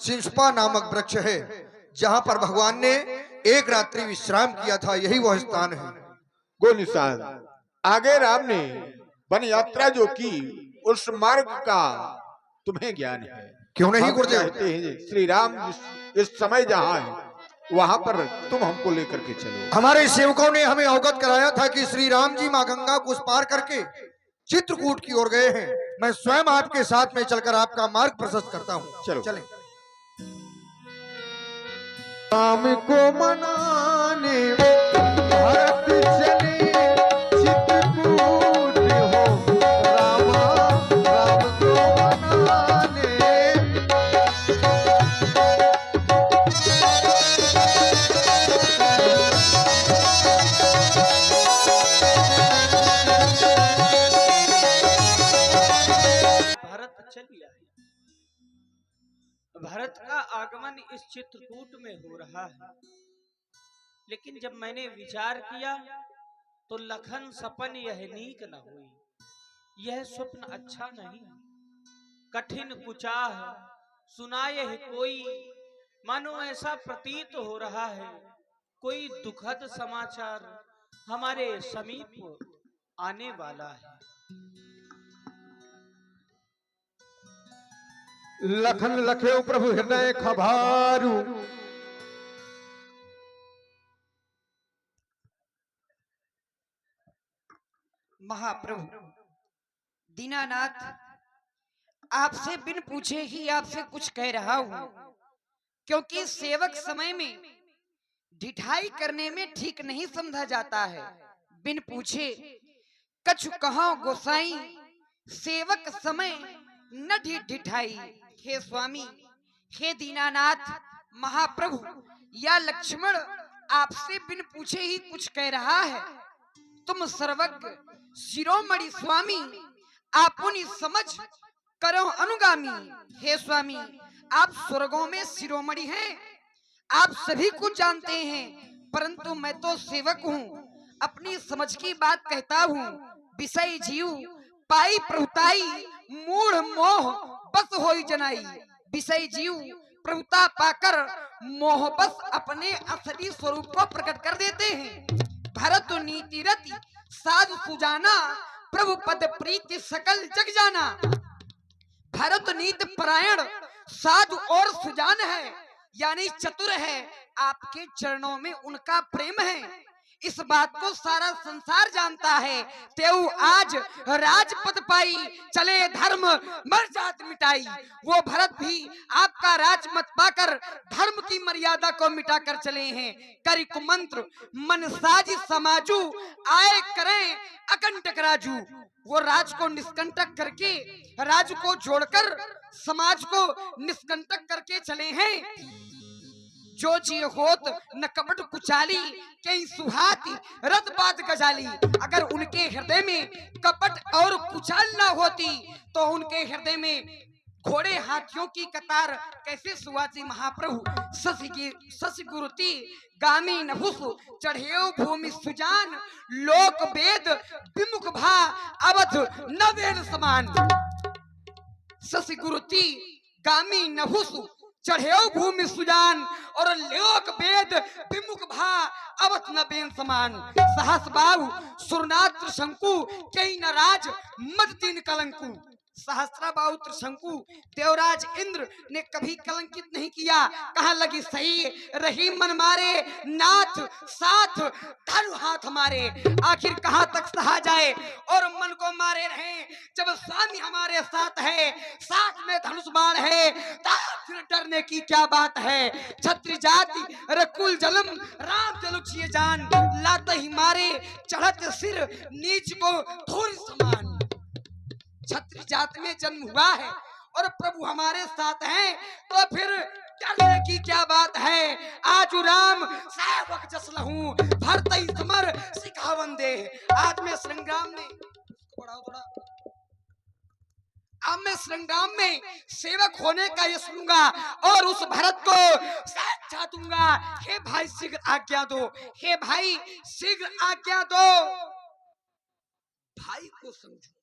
सिंसपा नामक वृक्ष है, जहाँ पर भगवान ने एक रात्रि विश्राम किया था, यही वह स्थान है। गो निशान, आगे राम ने वन यात्रा जो की उस मार्ग का तुम्हें ज्ञान है? क्यों नहीं हम गुरुदेव? चाहते हैं श्री राम इस समय जहाँ है वहां पर तुम हमको लेकर के चलो। हमारे सेवकों ने हमें अवगत कराया था कि श्री राम जी माँ गंगा को पार करके चित्रकूट की ओर गए हैं। मैं स्वयं आपके साथ में चलकर आपका मार्ग प्रशस्त करता हूँ। चलो चलें। राम को मनाने भरत चले चित्रकूट हो, रामा राम को मनाने। भरत चलिए, भरत का आगमन इस चित्रकूट में हो रहा है, लेकिन जब मैंने विचार किया तो लखन सपन यह नीक न हुई। यह स्वप्न अच्छा नहीं, कठिन कुचाह सुनाए है कोई, मानो ऐसा प्रतीत हो रहा है कोई दुखद समाचार हमारे समीप आने वाला है। लखन लखे प्रभु हृदय खभारू, महाप्रभु दीनानाथ, आपसे बिन पूछे ही आपसे कुछ कह रहा हूं, क्योंकि सेवक समय में ढिठाई करने में ठीक नहीं समझा जाता है। बिन पूछे कछु कहो गोसाई, सेवक समय न ढिठाई। हे स्वामी, हे दीनानाथ, महाप्रभु, या लक्ष्मण आपसे बिन पूछे ही कुछ कह रहा है। तुम सर्वज्ञ शिरोमणि स्वामी, आपुनी समझ करो अनुगामी। हे स्वामी, आप स्वर्गों में शिरोमणि हैं, आप सभी कुछ जानते हैं, परंतु मैं तो सेवक हूँ, अपनी समझ की बात कहता हूँ। विषय जीव पाई प्रभुताई, मूढ़ मोह बस होई जनाई। विषय जीव प्रभुता पाकर मोह बस अपने असली स्वरूप को प्रकट कर देते हैं। भरत नीति रति साधु सुजाना, प्रभु पद प्रीति सकल जग जाना। भरत नीति परायण साधु और सुजान है, यानी चतुर है, आपके चरणों में उनका प्रेम है, इस बात को सारा संसार जानता है। तेऊ आज राजपद पाई, चले धर्म मर जात मिटाई। वो भरत भी आपका राजमत पाकर धर्म की मर्यादा को मिटाकर चले हैं। करी कुमंत्र मन साज समाजू, आए करें अकंटक राजू। वो राज को निष्कंटक करके, राज को जोड़कर समाज को निष्कंटक करके चले हैं। जो चीज होत न कपट कुचाली, कई सुहाती रत बात गजाली। अगर उनके हृदय में कपट और कुचाल ना होती तो उनके हृदय में घोड़े हाथियों की कतार कैसे सुहाती। महाप्रभु शशि गुरुति गामी नभुस, चढ़ेओ भूमि सुजान, लोक वेद विमुख भा, अवध न वेद समान। शशि गुरुति गामी नभुस, चढ़ेओ भूमि सुजान, और लोक वेद विमुख भा, अवत न बेन समान। सहस बाहु सुरनाथ त्रिशंकु, कई न राज मद तीन कलंकु। सहस्त्राबाहु त्रिशंकु देवराज इंद्र ने कभी कलंकित नहीं किया। कहाँ लगी सही रही मन मारे, नाथ साथ धनु हाथ मारे। आखिर कहाँ तक सहा जाए और मन को मारे रहे, जब स्वामी हमारे साथ है, साथ में धनुष बाण है, फिर डरने की क्या बात है। छत्री जाति रकुल जलम, राम जलुचिए जान, लाते ही मारे चढ़त सिर, नीच को धूल समान। छत्री जात में जन्म हुआ है और प्रभु हमारे साथ हैं, तो फिर डरने की क्या बात है। आज राम सेवक जस लहूं, भरतई समर सिखावन दे। आज मैं संग्राम में थोड़ा अब मैं संग्राम में सेवक होने का यश लूंगा और उस भरत को साथ दूंगा। हे भाई शीघ्र आज्ञा दो, हे भाई शीघ्र आज्ञा दो। भाई को समझूंगा,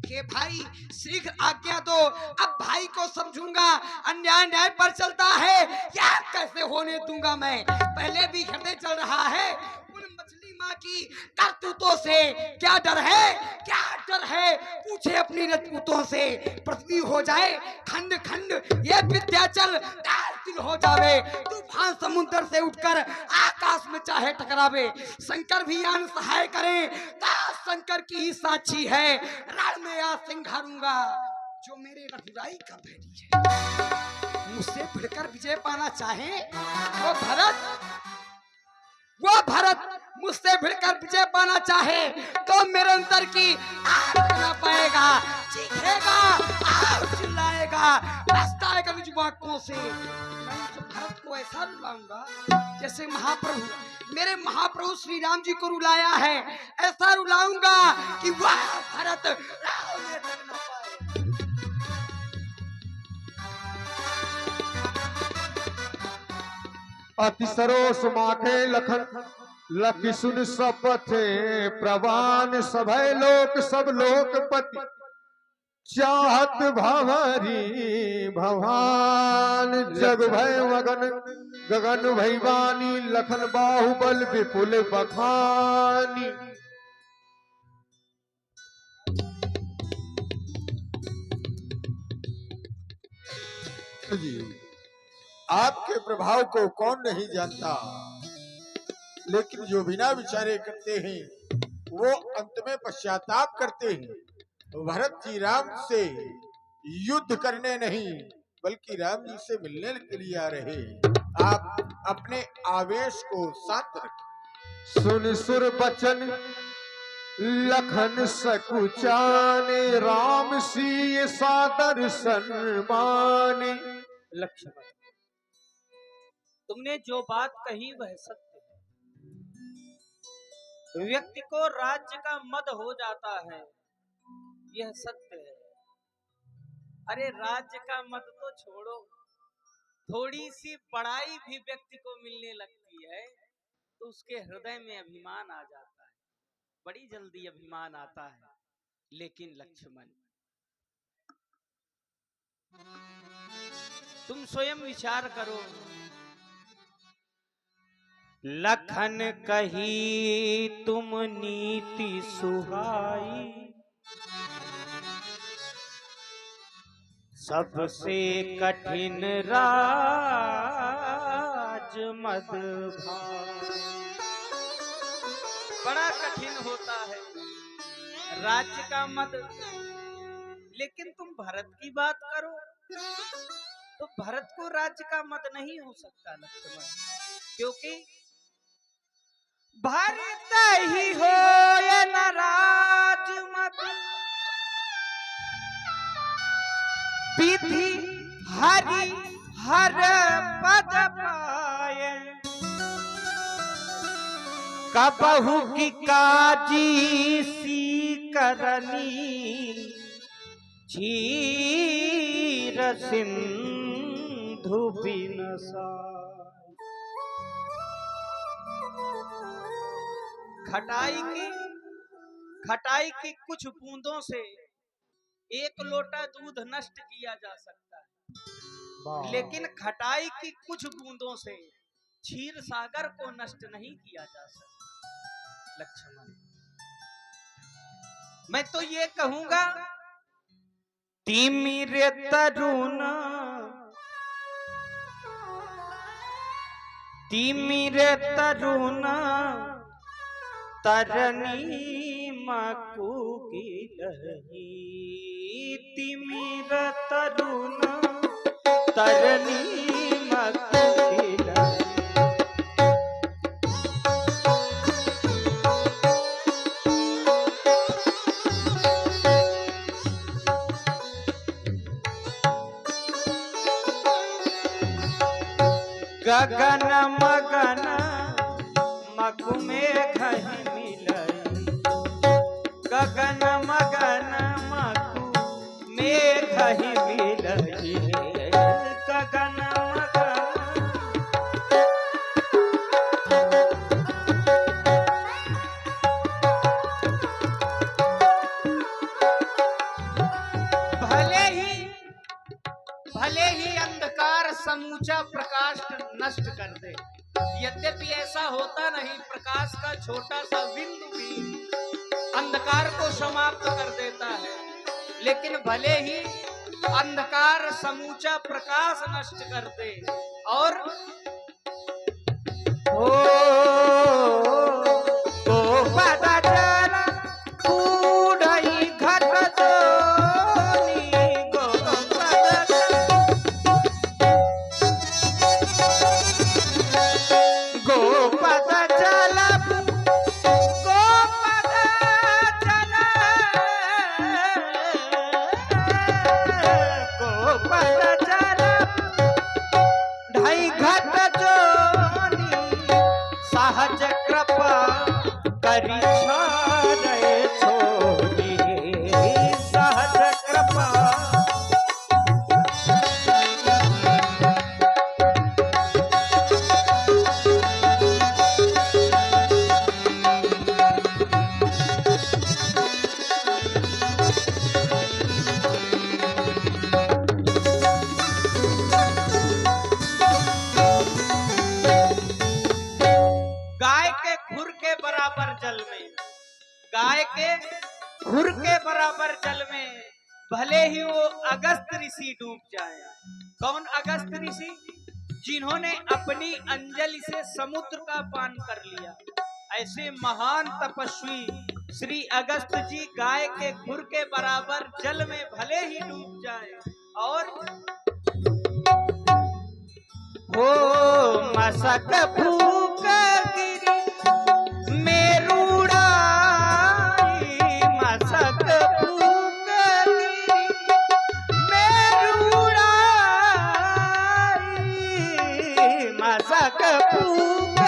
कि भाई शीघ्र आज्ञा दो, अब भाई को समझूंगा। अन्याय न्याय पर चलता है, या कैसे होने दूंगा मैं। पहले भी हृदय चल रहा है उन मछली माँ की करतूतों से। क्या डर है, क्या डर है, पूछे अपनी रजपूतों से। पृथ्वी हो जाए खंड खंड, ये विद्याचल तिल हो जावे। तूफान समुद्र से उठकर आकाश में चाहे टकरावे। शंकर भी आन सहाय करें, शंकर की ही साक्षी है। रण में आज सिंघारूंगा जो मेरे रघुराई का बैरी है। मुझसे भिड़कर विजय पाना चाहे वो भरत मुझसे भिड़कर विजय पाना चाहे तो मेरे अंतर की आग ना पाएगा। चीखेगा, आग चिल्लाएगा, पछताएगा निज वाक्यों से। मैं उस भरत को ऐसा रुलाऊंगा जैसे महाप्रभु, मेरे महाप्रभु श्री राम जी को रुलाया है। ऐसा रुलाऊंगा कि वह भरत रावण तक न पाए। अति सरोस माखे लखन लखि सुन सपथे प्रवान सभय लोक सब लोकपति चाहत भंवरी भवान जग भय मगन गगन भैवानी लखन बाहुबल विपुल बखानी। जी आपके प्रभाव को कौन नहीं जानता, लेकिन जो बिना विचारे करते हैं वो अंत में पश्चाताप करते हैं। भरत जी राम से युद्ध करने नहीं बल्कि राम जी से मिलने के लिए आ रहे। आप अपने आवेश को शांत रखें। सुन सुर बचन लखन सकुचाने राम सी सादर सन्माने। लक्ष्मण, तुमने जो बात कही वह सत्य है। व्यक्ति को राज्य का मद हो जाता है, यह सत्य है। अरे राज्य का मद तो छोड़ो, थोड़ी सी बड़ाई भी व्यक्ति को मिलने लगती है तो उसके हृदय में अभिमान आ जाता है, बड़ी जल्दी अभिमान आता है। लेकिन लक्ष्मण, तुम स्वयं विचार करो। लखन कही तुम नीति सुहाई, सबसे कठिन राज मद भाई। बड़ा कठिन होता है राज्य का मद। लेकिन तुम भरत की बात करो तो भरत को राज्य का मद नहीं हो सकता लक्ष्मण, क्योंकि भरत ही हो ये न राज मद, विधि हरि हर पद पाए। कबहु की काजी सी करनी, क्षीर सिंधु बिनसाय। खटाई की कुछ बूंदों से एक लोटा दूध नष्ट किया जा सकता है, लेकिन खटाई की कुछ बूंदों से क्षीर सागर को नष्ट नहीं किया जा सकता। लक्ष्मण, मैं तो ये कहूंगा, तिमिर तरुण तरनी मकू की लही। तिमिर तरुण तरनी मकू की लही। गगन मगन मकु में घही मिलई। गगन मगन मकु में घही मिलई। गगन मगन समूचा प्रकाश नष्ट कर दे। यद्यपि ऐसा होता नहीं, प्रकाश का छोटा सा बिंदु भी अंधकार को समाप्त कर देता है, लेकिन भले ही अंधकार समूचा प्रकाश नष्ट कर दे और गाय के खुर के बराबर जल में भले ही वो अगस्त ऋषि डूब जाए। कौन अगस्त ऋषि? जिन्होंने अपनी अंजलि से समुद्र का पान कर लिया। ऐसे महान तपस्वी श्री अगस्त जी गाय के खुर के बराबर जल में भले ही डूब जाए और हो मसक भूख गिरी मेरूड़ा मसक भूख गिरी मेरूड़ा मसक भूख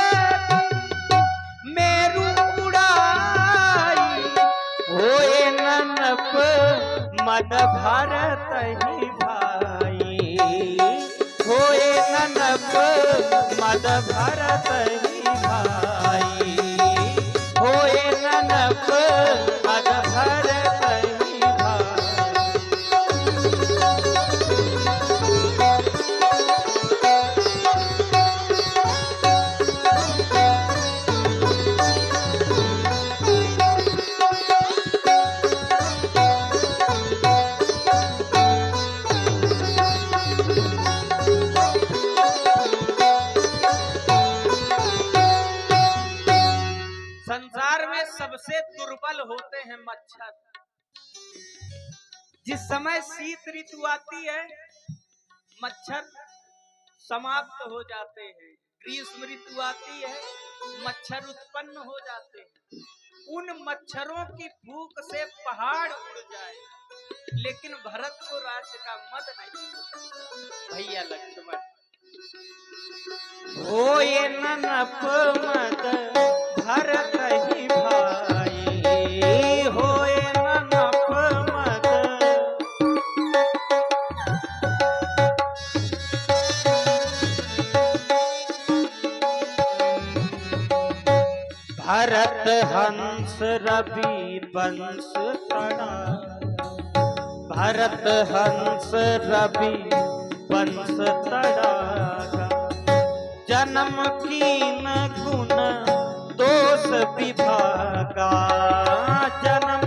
मेरूड़ा होए ननप मद भरत ही भाई होए ननप मद भरत ही भाई होए ननप मद भरत ही भाई। संसार में सबसे दुर्बल होते हैं मच्छर। जिस समय शीत ऋतु आती है मच्छर समाप्त हो जाते हैं, ग्रीष्म ऋतु आती है मच्छर उत्पन्न हो जाते हैं। उन मच्छरों की फूंक से पहाड़ उड़ जाए, लेकिन भरत को राज्य का मद नहीं। भैया लक्ष्मण होए ननप मद भरत ही भाई होए ननप मद भरत हंस रवि वंश तड़ा भरत हंस रवि वंश तड़ा जन्म कीन गुण दोष विभागा जन्म